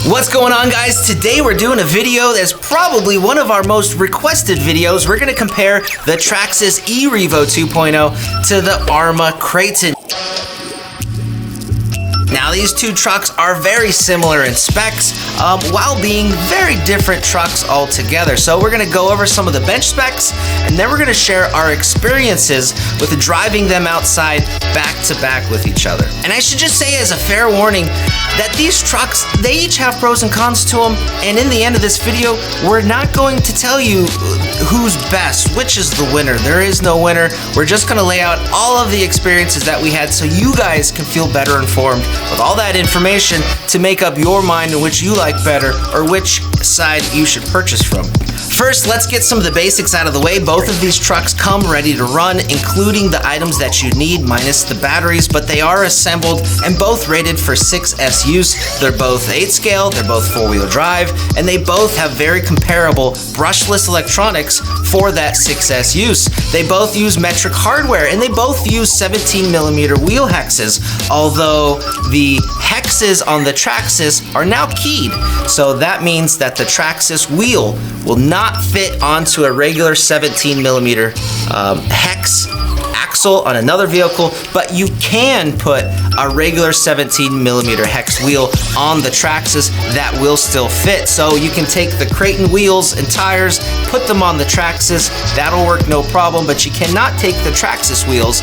What's going on, guys? Today we're doing a video that's probably one of our most requested videos. We're going to compare the Traxxas E-REVO 2.0 to the Arrma KRATON. Now, these two trucks are very similar in specs, while being very different trucks altogether. So we're gonna go over some of the bench specs, and then we're gonna share our experiences with driving them outside back to back with each other. And I should just say as a fair warning that these trucks, they each have pros and cons to them, and in the end of this video, we're not going to tell you who's best, which is the winner. There is no winner. We're just gonna lay out all of the experiences that we had so you guys can feel better informed with all that information to make up your mind in which you like better or which side you should purchase from. First, let's get some of the basics out of the way. Both of these trucks come ready to run, including the items that you need, minus the batteries, but they are assembled and both rated for 6S use. They're both 8 scale, they're both 4-wheel drive, and they both have very comparable brushless electronics for that 6S use. They both use metric hardware, and they both use 17mm wheel hexes, although the hexes on the Traxxas are now keyed. So that means that the Traxxas wheel will not fit onto a regular 17mm hex axle on another vehicle, but you can put a regular 17mm hex wheel on the Traxxas that will still fit. So you can take the KRATON wheels and tires, put them on the Traxxas, that'll work no problem, but you cannot take the Traxxas wheels.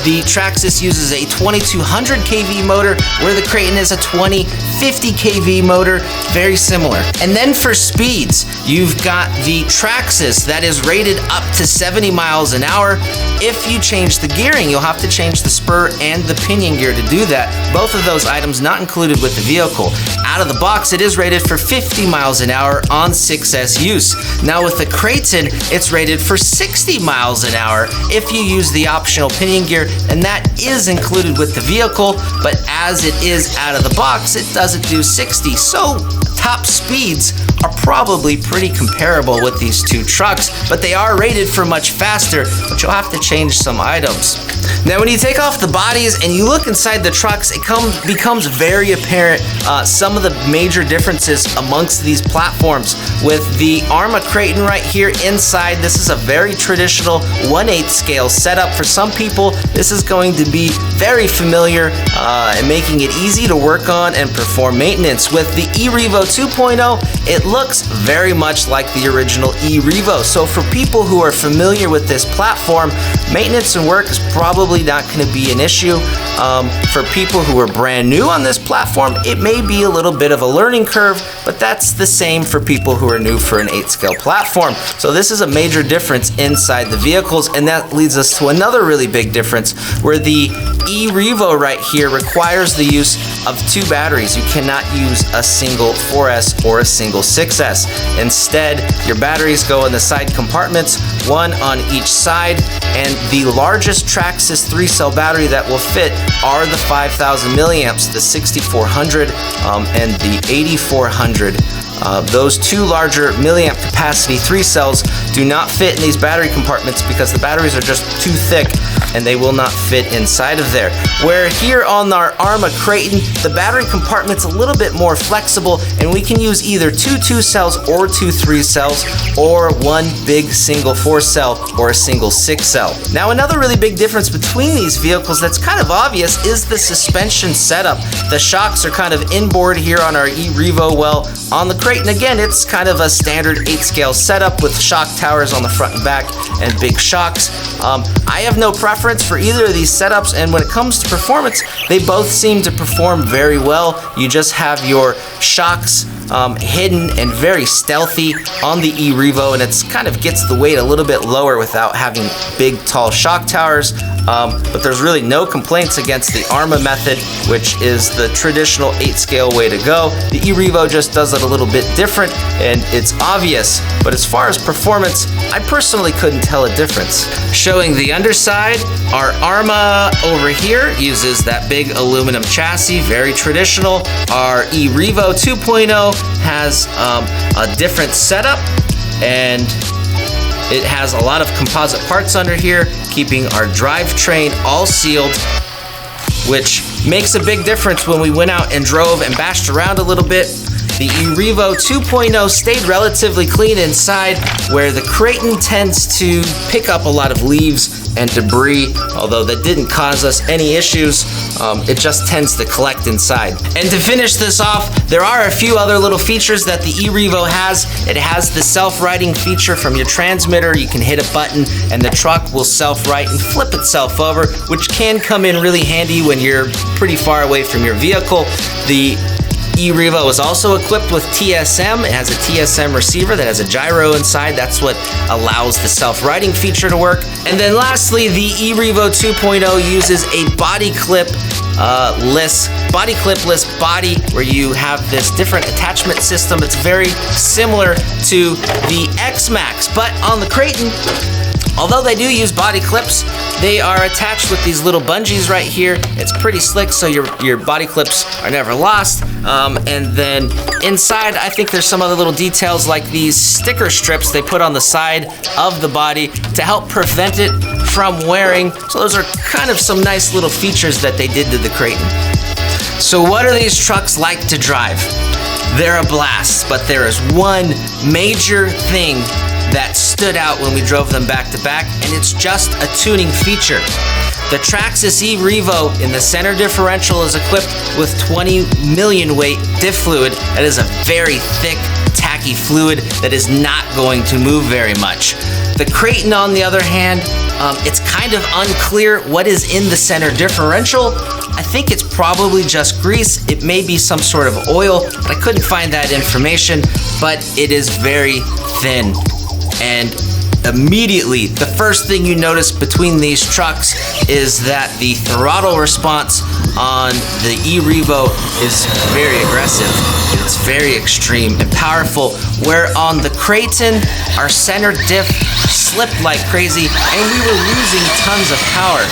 The Traxxas uses a 2200 kV motor, where the KRATON is a 2050 kV motor, very similar. And then for speeds, you've got the Traxxas that is rated up to 70 miles an hour. If you change the gearing, you'll have to change the spur and the pinion gear to do that. Both of those items not included with the vehicle. Out of the box, it is rated for 50 miles an hour on 6S use. Now with the KRATON, it's rated for 60 miles an hour if you use the optional pinion gear, and that is included with the vehicle, but as it is out of the box, it doesn't do 60. So top speeds are probably pretty comparable with these two trucks, but they are rated for much faster, but you'll have to change some items. Now, when you take off the bodies and you look inside the trucks, it becomes very apparent some of the major differences amongst these platforms. With the Arrma KRATON right here inside, this is a very traditional 1/8 scale setup. For some people, this is going to be very familiar and making it easy to work on and perform maintenance. With the E-REVO 2.0, it looks very much like the original E-REVO. So for people who are familiar with this platform, maintenance and work is probably not going to be an issue. For people who are brand new on this platform, it may be a little bit of a learning curve, but that's the same for people who are new for an 8 scale platform. So this is a major difference inside the vehicles, and that leads us to another really big difference, where the E-REVO right here requires the use of 2 batteries. You cannot use a single 4S or a single 6S. Instead, your batteries go in the side compartments, one on each side, and the largest Traxxas 3-cell battery that will fit are the 5,000 milliamps, the 6400 and the 8400. Those 2 larger milliamp capacity 3 cells do not fit in these battery compartments because the batteries are just too thick and they will not fit inside of there. Where here on our Arrma KRATON, the battery compartment's a little bit more flexible, and we can use either 2 2-cells or 2 3-cells, or 1 big single 4-cell or a single 6-cell. Now, another really big difference between these vehicles that's kind of obvious is the suspension setup. The shocks are kind of inboard here on our E-REVO. Well, on the KRATON, again, it's kind of a standard 8 scale setup with shock towers on the front and back and big shocks. I have no preference for either of these setups, and when it comes to performance, they both seem to perform very well. You just have your shocks hidden and very stealthy on the E-REVO, and it's kind of gets the weight a little bit lower without having big tall shock towers. But there's really no complaints against the Arrma method, which is the traditional 8 scale way to go. The E-REVO just does it a little bit different, and it's obvious, but as far as performance, I personally couldn't tell a difference. Showing the underside, our Arrma over here uses that big aluminum chassis, very traditional. Our E-REVO 2.0 has a different setup, and it has a lot of composite parts under here, keeping our drivetrain all sealed, which makes a big difference when we went out and drove and bashed around a little bit. The E-REVO 2.0 stayed relatively clean inside, where the Kraton tends to pick up a lot of leaves and debris, although that didn't cause us any issues. It just tends to collect inside. And to finish this off, there are a few other little features that the E-REVO has. It has the self-righting feature from your transmitter. You can hit a button and the truck will self-right and flip itself over, which can come in really handy when you're pretty far away from your vehicle. The E-REVO is also equipped with TSM. It has a TSM receiver that has a gyro inside. That's what allows the self-righting feature to work. And then lastly, the E-REVO 2.0 uses a body clip-less body, where you have this different attachment system. It's very similar to the X-Max, but on the Kraton, although they do use body clips, they are attached with these little bungees right here. It's pretty slick, so your body clips are never lost. And then inside, I think there's some other little details like these sticker strips they put on the side of the body to help prevent it from wearing. So those are kind of some nice little features that they did to the Kraton. So what are these trucks like to drive? They're a blast, but there is one major thing that stood out when we drove them back to back, and it's just a tuning feature. The Traxxas E-REVO in the center differential is equipped with 20 million weight diff fluid. That is a very thick, tacky fluid that is not going to move very much. The Kraton, on the other hand, it's kind of unclear what is in the center differential. I think it's probably just grease. It may be some sort of oil, but I couldn't find that information, but it is very thin. And immediately, the first thing you notice between these trucks is that the throttle response on the E-REVO is very aggressive. It's very extreme and powerful, where on the Kraton, our center diff slipped like crazy and we were losing tons of power.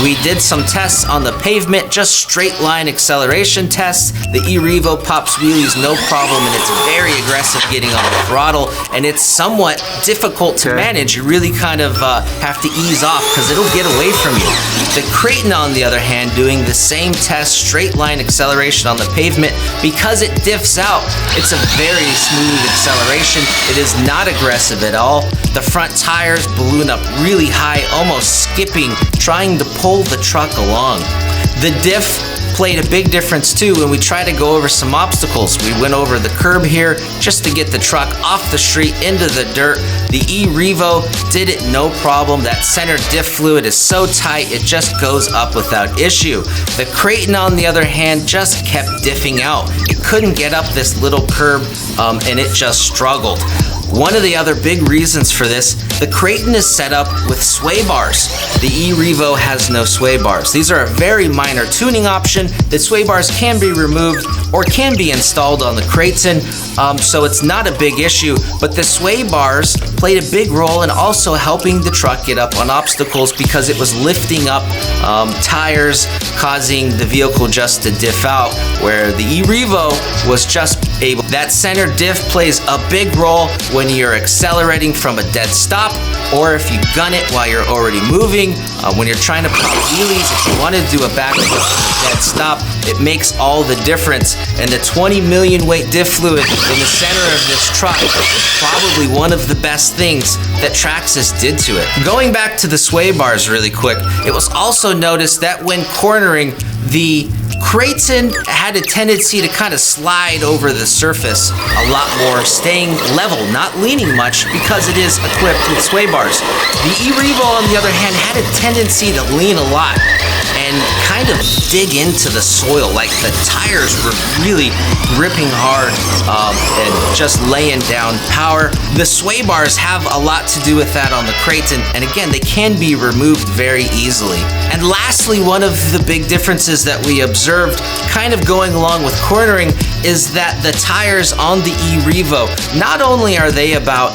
We did some tests on the pavement, just straight line acceleration tests. The E-REVO pops wheelies no problem, and it's very aggressive getting on the throttle, and it's somewhat difficult to manage. You really kind of have to ease off because it'll get away from you. The Kraton, on the other hand, doing the same test, straight line acceleration on the pavement, because it diffs out, it's a very smooth acceleration. It is not aggressive at all. The front tires balloon up really high, almost skipping, trying to pull the truck along. The diff played a big difference too when we tried to go over some obstacles. We went over the curb here just to get the truck off the street into the dirt. The E-REVO did it no problem. That center diff fluid is so tight, it just goes up without issue. The Kraton, on the other hand, just kept diffing out. It couldn't get up this little curb, and it just struggled. One of the other big reasons for this, the Kraton is set up with sway bars. The E-REVO has no sway bars. These are a very minor tuning option. The sway bars can be removed or can be installed on the Kraton, so it's not a big issue, but the sway bars played a big role in also helping the truck get up on obstacles because it was lifting up tires, causing the vehicle just to diff out, where the E-REVO was just able. That center diff plays a big role when you're accelerating from a dead stop, or if you gun it while you're already moving. When you're trying to pop wheelies, if you want to do a backflip from a dead stop, it makes all the difference. And the 20 million weight diff fluid in the center of this truck is probably one of the best things that Traxxas did to it. Going back to the sway bars really quick, it was also noticed that when cornering, the Kraton had a tendency to kind of slide over the surface a lot more, staying level, not leaning much because it is equipped with sway bars. The E-REVO, on the other hand, had a tendency to lean a lot and kind of dig into the soil, like the tires were really gripping hard and just laying down power. The sway bars have a lot to do with that on the Kraton, and again, they can be removed very easily. And lastly, one of the big differences that we observed kind of going along with cornering is that the tires on the E-REVO, not only are they about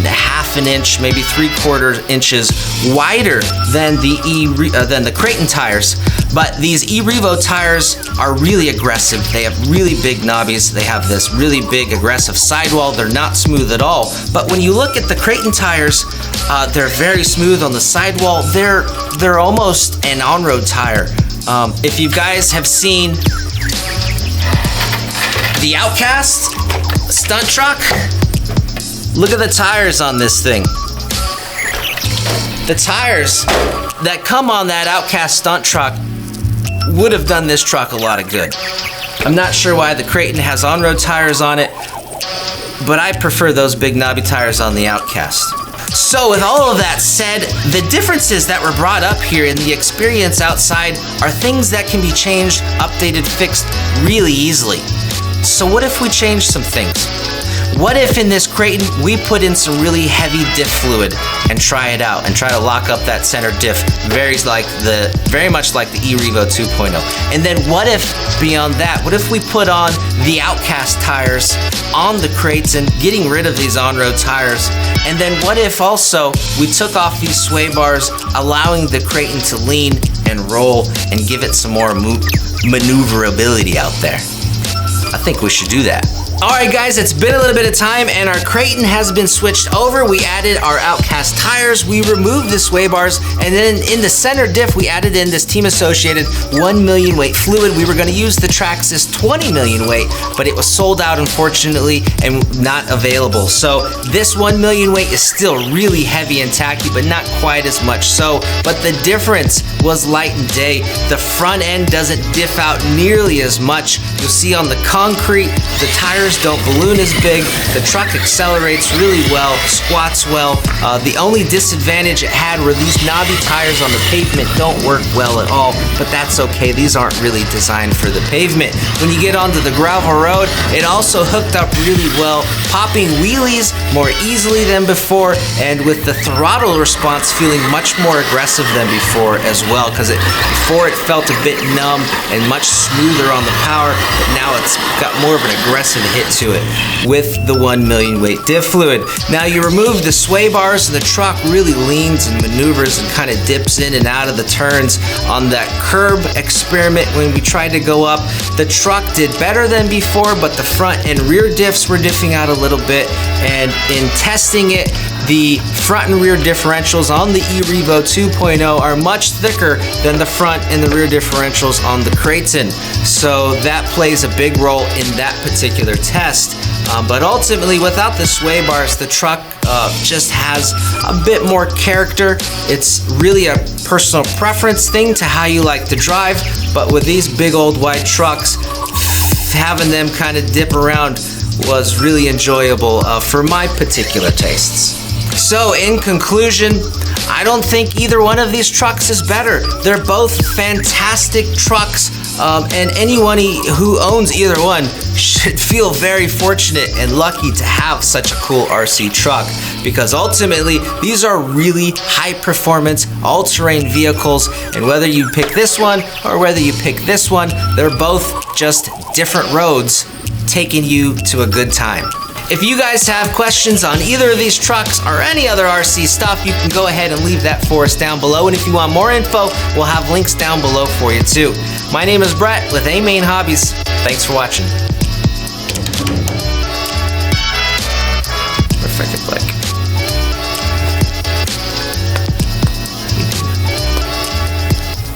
half an inch, maybe 3/4 inches wider than the Kraton tires, but these E-REVO tires are really aggressive. They have really big knobbies. They have this really big aggressive sidewall. They're not smooth at all. But when you look at the Kraton tires, they're very smooth on the sidewall. They're almost an on-road tire. If you guys have seen The Outcast stunt truck. Look at the tires on this thing. The tires that come on that Outcast stunt truck would have done this truck a lot of good. I'm not sure why the Kraton has on-road tires on it, but I prefer those big knobby tires on the Outcast. So with all of that said, the differences that were brought up here in the experience outside are things that can be changed, updated, fixed really easily. So what if we change some things? What if in this Kraton we put in some really heavy diff fluid and try it out and try to lock up that center diff very much like the E-REVO 2.0. And then what if beyond that, what if we put on the Outcast tires on the Kraton, getting rid of these on-road tires, and then what if also we took off these sway bars, allowing the Kraton to lean and roll and give it some more maneuverability out there? I think we should do that. Alright guys, it's been a little bit of time and our Kraton has been switched over. We added our Outcast tires, we removed the sway bars, and then in the center diff we added in this team associated 1 million weight fluid. We were going to use the Traxxas 20 million weight, but it was sold out unfortunately and not available. So this 1 million weight is still really heavy and tacky, but not quite as much so. But the difference was light and day. The front end doesn't diff out nearly as much. You'll see on the concrete, the tires don't balloon as big, the truck accelerates really well, squats well. The only disadvantage it had were these knobby tires on the pavement don't work well at all, but that's okay, these aren't really designed for the pavement. When you get onto the gravel road, it also hooked up really well, popping wheelies more easily than before, and with the throttle response feeling much more aggressive than before as well, because before it felt a bit numb and much smoother on the power, but now it's got more of an aggressive hit to it with the 1 million weight diff fluid. Now you remove the sway bars and the truck really leans and maneuvers and kind of dips in and out of the turns. On that curb experiment when we tried to go up, the truck did better than before, but the front and rear diffs were diffing out a little bit, and in testing it, the front and rear differentials on the E-REVO 2.0 are much thicker than the front and the rear differentials on the Kraton. So that plays a big role in that particular test. But ultimately, without the sway bars, the truck just has a bit more character. It's really a personal preference thing to how you like to drive, but with these big old wide trucks, having them kind of dip around was really enjoyable for my particular tastes. So in conclusion, I don't think either one of these trucks is better. They're both fantastic trucks, and anyone who owns either one should feel very fortunate and lucky to have such a cool RC truck, because ultimately these are really high performance all-terrain vehicles, and whether you pick this one or whether you pick this one, they're both just different roads taking you to a good time. If you guys have questions on either of these trucks or any other RC stuff, you can go ahead and leave that for us down below. And if you want more info, we'll have links down below for you too. My name is Brett with AMain Hobbies. Thanks for watching. Perfect, like.